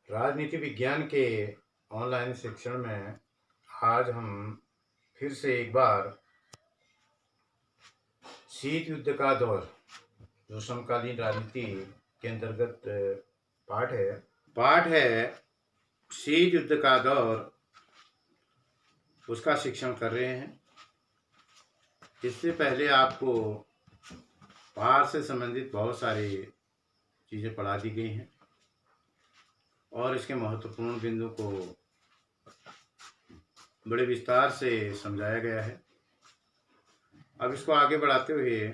राजनीति विज्ञान के ऑनलाइन शिक्षण में आज हम फिर से एक बार शीत युद्ध का दौर जो समकालीन राजनीति के अंतर्गत पाठ है शीत युद्ध का दौर, उसका शिक्षण कर रहे हैं। इससे पहले आपको पाठ से संबंधित बहुत सारी चीज़ें पढ़ा दी गई हैं और इसके महत्वपूर्ण बिंदु को बड़े विस्तार से समझाया गया है। अब इसको आगे बढ़ाते हुए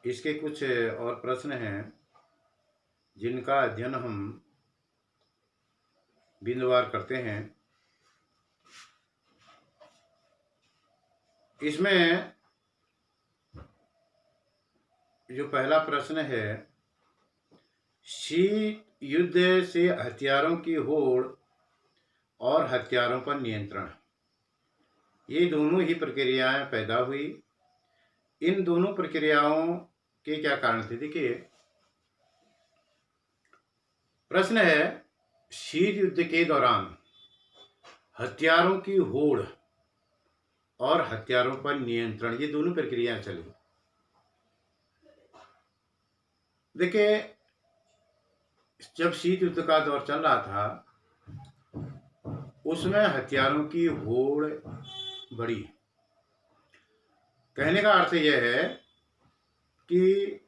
इसके कुछ और प्रश्न हैं जिनका अध्ययन हम बिंदुवार करते हैं। इसमें जो पहला प्रश्न है, शीत युद्ध से हथियारों की होड़ और हथियारों पर नियंत्रण, ये दोनों ही प्रक्रियाएं पैदा हुई। इन दोनों प्रक्रियाओं के क्या कारण थे? देखिए, प्रश्न है, शीत युद्ध के दौरान हथियारों की होड़ और हथियारों पर नियंत्रण, ये दोनों प्रक्रियाएं चली। देखिए, जब शीत युद्ध का दौर चल रहा था उसमें हथियारों की होड़ बढ़ी। कहने का अर्थ यह है कि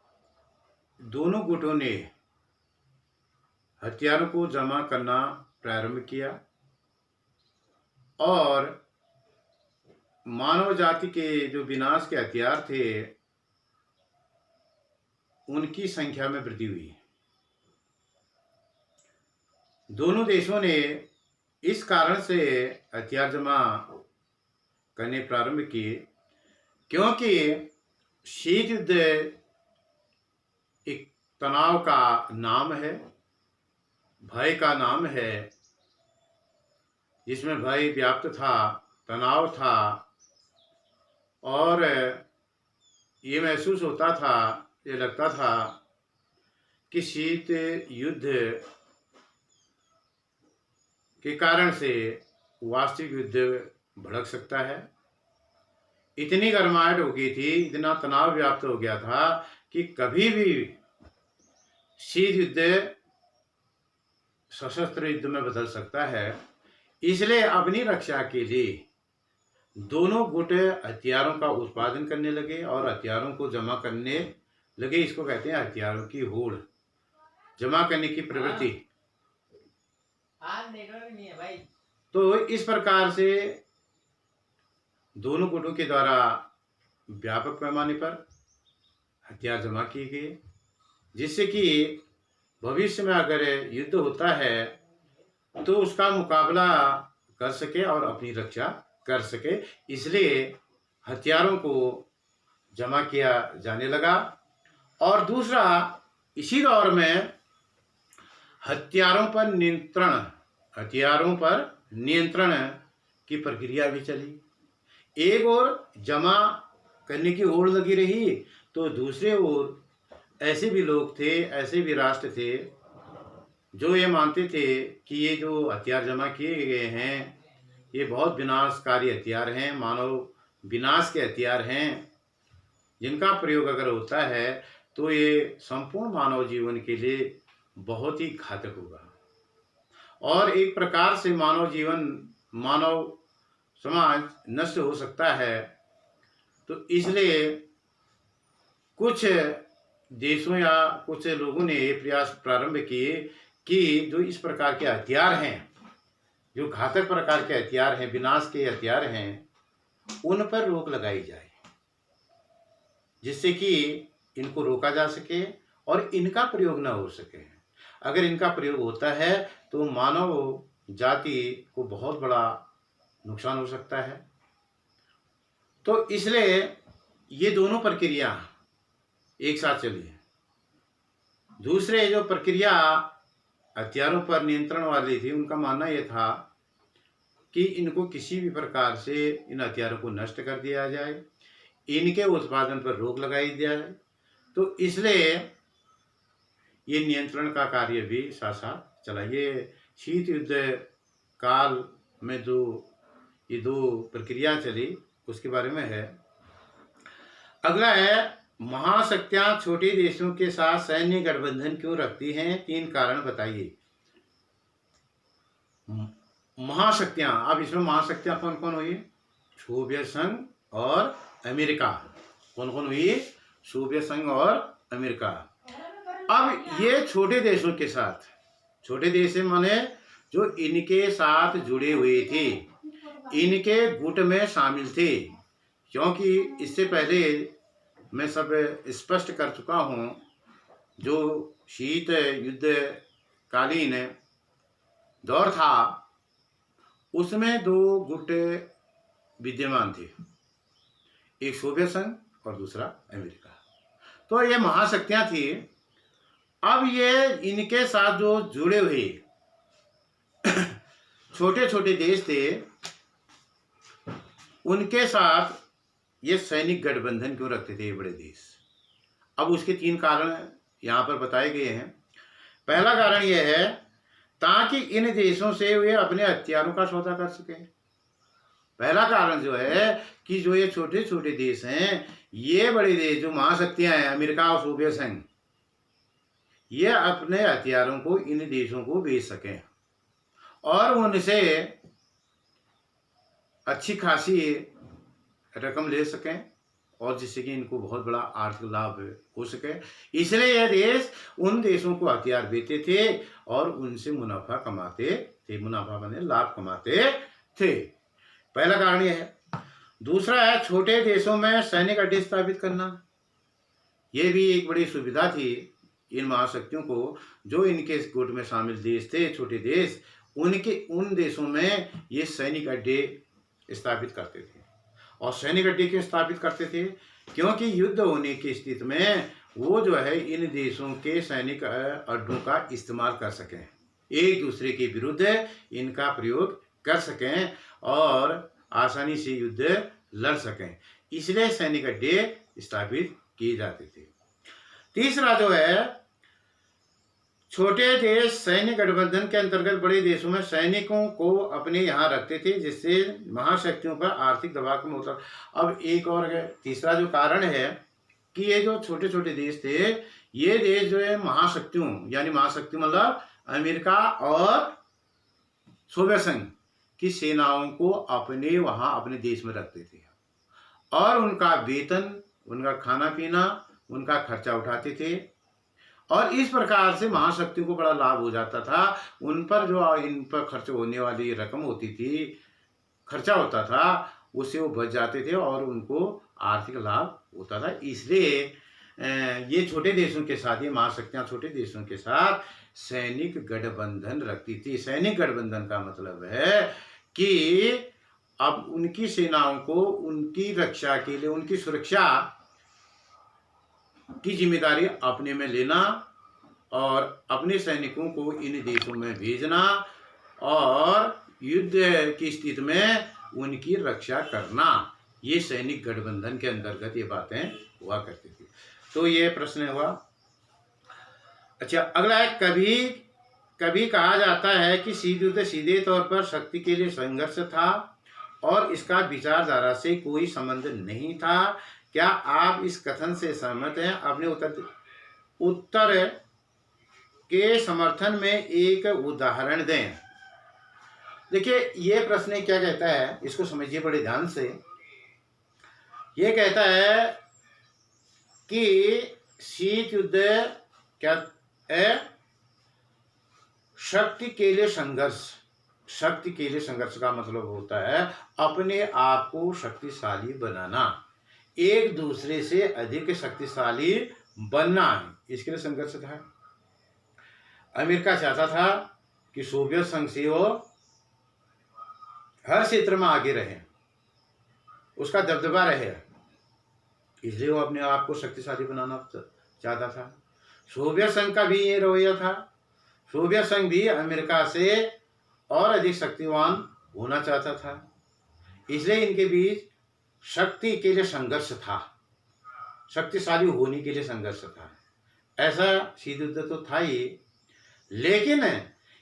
दोनों गुटों ने हथियारों को जमा करना प्रारंभ किया और मानव जाति के जो विनाश के हथियार थे उनकी संख्या में वृद्धि हुई। दोनों देशों ने इस कारण से हथियार जमा करने प्रारंभ किए क्योंकि शीत युद्ध एक तनाव का नाम है, भय का नाम है, जिसमें भय व्याप्त था, तनाव था और ये महसूस होता था, ये लगता था कि शीत युद्ध के कारण से वास्तविक युद्ध भड़क सकता है। इतनी गर्माहट हो गई थी, इतना तनाव व्याप्त हो गया था कि कभी भी शीत युद्ध सशस्त्र युद्ध में बदल सकता है। इसलिए अपनी रक्षा के लिए दोनों गुट हथियारों का उत्पादन करने लगे और हथियारों को जमा करने लगे। इसको कहते हैं हथियारों की होड़, जमा करने की प्रवृत्ति। नहीं है भाई। तो इस प्रकार से दोनों गुटों के द्वारा व्यापक पैमाने पर हथियार जमा किए गए, जिससे कि भविष्य में अगर युद्ध होता है तो उसका मुकाबला कर सके और अपनी रक्षा कर सके। इसलिए हथियारों को जमा किया जाने लगा। और दूसरा, इसी दौर में हथियारों पर नियंत्रण की प्रक्रिया भी चली। एक ओर जमा करने की होड़ लगी रही तो दूसरे ओर ऐसे भी लोग थे, ऐसे भी राष्ट्र थे जो ये मानते थे कि ये जो हथियार जमा किए गए हैं ये बहुत विनाशकारी हथियार हैं, मानव विनाश के हथियार हैं, जिनका प्रयोग अगर होता है तो ये संपूर्ण मानव जीवन के लिए बहुत ही घातक होगा और एक प्रकार से मानव समाज नष्ट हो सकता है। तो इसलिए कुछ देशों या कुछ लोगों ने ये प्रयास प्रारंभ किए कि जो इस प्रकार के हथियार हैं, जो घातक प्रकार के हथियार हैं, विनाश के हथियार हैं, उन पर रोक लगाई जाए, जिससे कि इनको रोका जा सके और इनका प्रयोग न हो सके। अगर इनका प्रयोग होता है तो मानव जाति को बहुत बड़ा नुकसान हो सकता है। तो इसलिए ये दोनों प्रक्रिया एक साथ चली है। दूसरे जो प्रक्रिया हथियारों पर नियंत्रण वाली थी, उनका मानना यह था कि इनको किसी भी प्रकार से इन हथियारों को नष्ट कर दिया जाए, इनके उत्पादन पर रोक लगाई जाए। तो इसलिए ये नियंत्रण का कार्य भी साथ साथ चला। ये शीत युद्ध काल में जो ये दो प्रक्रिया चली उसके बारे में है। अगला है, महाशक्तियां छोटे देशों के साथ सैन्य गठबंधन क्यों रखती हैं? 3 कारण बताइए। महाशक्तियां, अब इसमें महाशक्तियां कौन कौन हुई? सोवियत संघ और अमेरिका। कौन कौन हुई? सोवियत संघ और अमेरिका। अब ये छोटे देशों के साथ, छोटे देश माने जो इनके साथ जुड़े हुए थे, इनके गुट में शामिल थे। क्योंकि इससे पहले मैं सब स्पष्ट कर चुका हूँ, जो शीत युद्ध कालीन दौर था उसमें 2 गुट विद्यमान थे, एक सोवियत संघ और दूसरा अमेरिका। तो ये महाशक्तियां थी। अब ये इनके साथ जो जुड़े हुए छोटे छोटे देश थे, उनके साथ ये सैनिक गठबंधन क्यों रखते थे ये बड़े देश? अब उसके 3 कारण यहाँ पर बताए गए हैं। पहला कारण यह है ताकि इन देशों से वे अपने हथियारों का सौदा कर सकें। पहला कारण जो है कि जो ये छोटे छोटे देश हैं, ये बड़े देश जो महाशक्तियां हैं अमेरिका और सोवियत संघ, ये अपने हथियारों को इन देशों को बेच सकें और उनसे अच्छी खासी रकम ले सकें, और जिससे कि इनको बहुत बड़ा आर्थिक लाभ हो सके। इसलिए यह देश उन देशों को हथियार बेचते थे और उनसे मुनाफा कमाते थे, मुनाफा माने लाभ कमाते थे। पहला कारण यह है। दूसरा है छोटे देशों में सैनिक अड्डे स्थापित करना। यह भी एक बड़ी सुविधा थी इन महाशक्तियों को। जो इनके गुट में शामिल देश थे, छोटे देश, उन देशों में ये सैनिक अड्डे स्थापित करते थे। और सैनिक अड्डे क्यों स्थापित करते थे? क्योंकि युद्ध होने की स्थिति में वो जो है इन देशों के सैनिक अड्डों का इस्तेमाल कर सकें, एक दूसरे के विरुद्ध इनका प्रयोग कर सकें और आसानी से युद्ध लड़ सकें। इसलिए सैनिक अड्डे स्थापित किए जाते थे। तीसरा जो है, छोटे देश सैन्य गठबंधन के अंतर्गत बड़े देशों में सैनिकों को अपने यहाँ रखते थे, जिससे महाशक्तियों पर आर्थिक दबाव कम होता। अब एक और तीसरा जो कारण है कि ये जो छोटे छोटे देश थे, ये देश जो है महाशक्तियों, यानी महाशक्ति मतलब अमेरिका और सोवियत संघ की सेनाओं को अपने वहाँ अपने देश में रखते थे और उनका वेतन, उनका खाना पीना, उनका खर्चा उठाते थे। और इस प्रकार से महाशक्तियों को बड़ा लाभ हो जाता था। उन पर जो इन पर खर्च होने वाली रकम होती थी, खर्चा होता था, उससे वो बच जाते थे और उनको आर्थिक लाभ होता था। इसलिए ये छोटे देशों के साथ, ये महाशक्तियाँ छोटे देशों के साथ सैनिक गठबंधन रखती थी। सैनिक गठबंधन का मतलब है कि अब उनकी सेनाओं को उनकी रक्षा के लिए, उनकी सुरक्षा की जिम्मेदारी अपने में लेना और अपने सैनिकों को इन देशों में भेजना और युद्ध की स्थिति में उनकी रक्षा करना, ये सैनिक गठबंधन के अंतर्गत ये बातें हुआ करती थी। तो ये प्रश्न हुआ। अच्छा, अगला है, कभी कभी कहा जाता है कि शीत युद्ध सीधे तौर पर शक्ति के लिए संघर्ष था और इसका विचारधारा से कोई संबंध नहीं था। क्या आप इस कथन से सहमत हैं? अपने उत्तर के समर्थन में एक उदाहरण दें। देखिए, ये प्रश्न क्या कहता है, इसको समझिए बड़े ध्यान से। ये कहता है कि शीत युद्ध क्या है? शक्ति के लिए संघर्ष। शक्ति के लिए संघर्ष का मतलब होता है अपने आप को शक्तिशाली बनाना, एक दूसरे से अधिक शक्तिशाली बनना है, इसके लिए संघर्ष था। अमेरिका चाहता था कि सोवियत संघ से वो हर क्षेत्र में आगे रहे, उसका दबदबा रहे, इसलिए वो अपने आप को शक्तिशाली बनाना चाहता था। सोवियत संघ का भी ये रवैया था। सोवियत संघ भी अमेरिका से और अधिक शक्तिवान होना चाहता था, इसलिए इनके बीच शक्ति के लिए संघर्ष था, शक्तिशाली होने के लिए संघर्ष था। ऐसा शीत युद्ध तो था ही, लेकिन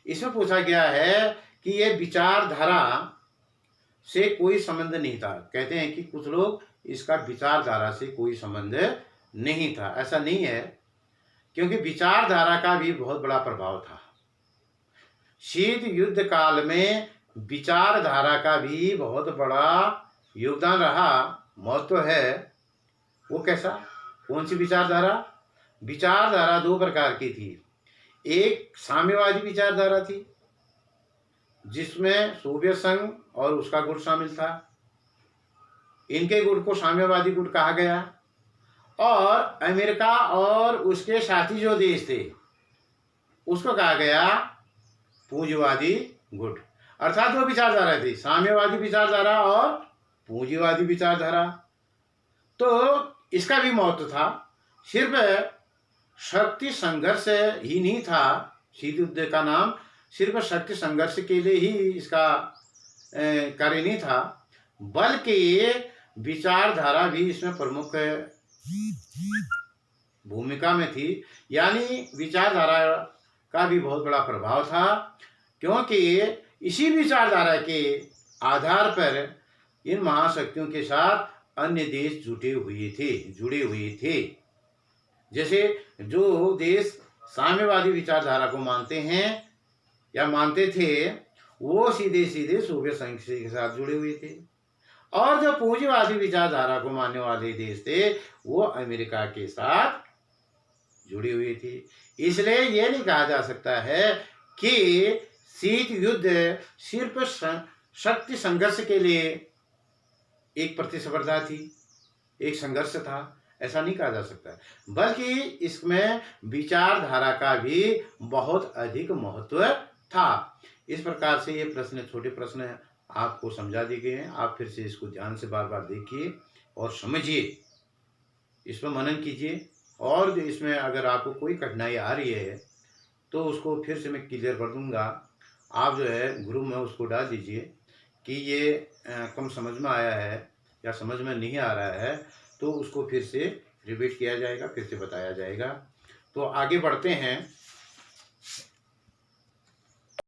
इसमें पूछा गया है कि ये विचारधारा से कोई संबंध नहीं था। कहते हैं कि कुछ लोग इसका विचारधारा से कोई संबंध नहीं था, ऐसा नहीं है, क्योंकि विचारधारा का भी बहुत बड़ा प्रभाव था। शीत युद्ध काल में विचारधारा का भी बहुत बड़ा योगदान रहा, महत्व है। वो कैसा? कौन सी विचारधारा? विचारधारा दो प्रकार की थी। एक साम्यवादी विचारधारा थी, जिसमें सोवियत संघ और उसका गुट शामिल था। इनके गुट को साम्यवादी गुट कहा गया। और अमेरिका और उसके साथी जो देश थे, उसको कहा गया पूंजीवादी गुट। अर्थात दो विचारधारा थी, साम्यवादी विचारधारा और पूंजीवादी विचारधारा। तो इसका भी महत्व था। सिर्फ शक्ति संघर्ष ही नहीं था, शीत युद्ध का नाम सिर्फ शक्ति संघर्ष के लिए ही इसका कार्य नहीं था, बल्कि विचारधारा भी इसमें प्रमुख भूमिका में थी। यानी विचारधारा का भी बहुत बड़ा प्रभाव था, क्योंकि इसी विचारधारा के आधार पर इन महाशक्तियों के साथ अन्य देश जुड़े हुए थे। जैसे जो देश साम्यवादी विचारधारा को मानते हैं या मानते थे, वो सीधे सीधे सोवियत संघ के साथ जुड़े हुए थे, और जो पूंजीवादी विचारधारा को मानने वाले देश थे, वो अमेरिका के साथ जुड़े हुए थे। इसलिए ये नहीं कहा जा सकता है कि शीत युद्ध सिर्फ शक्ति संघर्ष के लिए एक प्रतिस्पर्धा थी, एक संघर्ष था, ऐसा नहीं कहा जा सकता, बल्कि इसमें विचारधारा का भी बहुत अधिक महत्व था। इस प्रकार से ये प्रश्न, छोटे प्रश्न आपको समझा दिए गए हैं। आप फिर से इसको ध्यान से बार बार देखिए और समझिए, इस पर मनन कीजिए, और जो इसमें अगर आपको कोई कठिनाई आ रही है तो उसको फिर से मैं क्लियर कर दूंगा। आप जो है ग्रुप में उसको डाल दीजिए कि ये कम समझ में आया है या समझ में नहीं आ रहा है, तो उसको फिर से रिपीट किया जाएगा, फिर से बताया जाएगा। तो आगे बढ़ते हैं।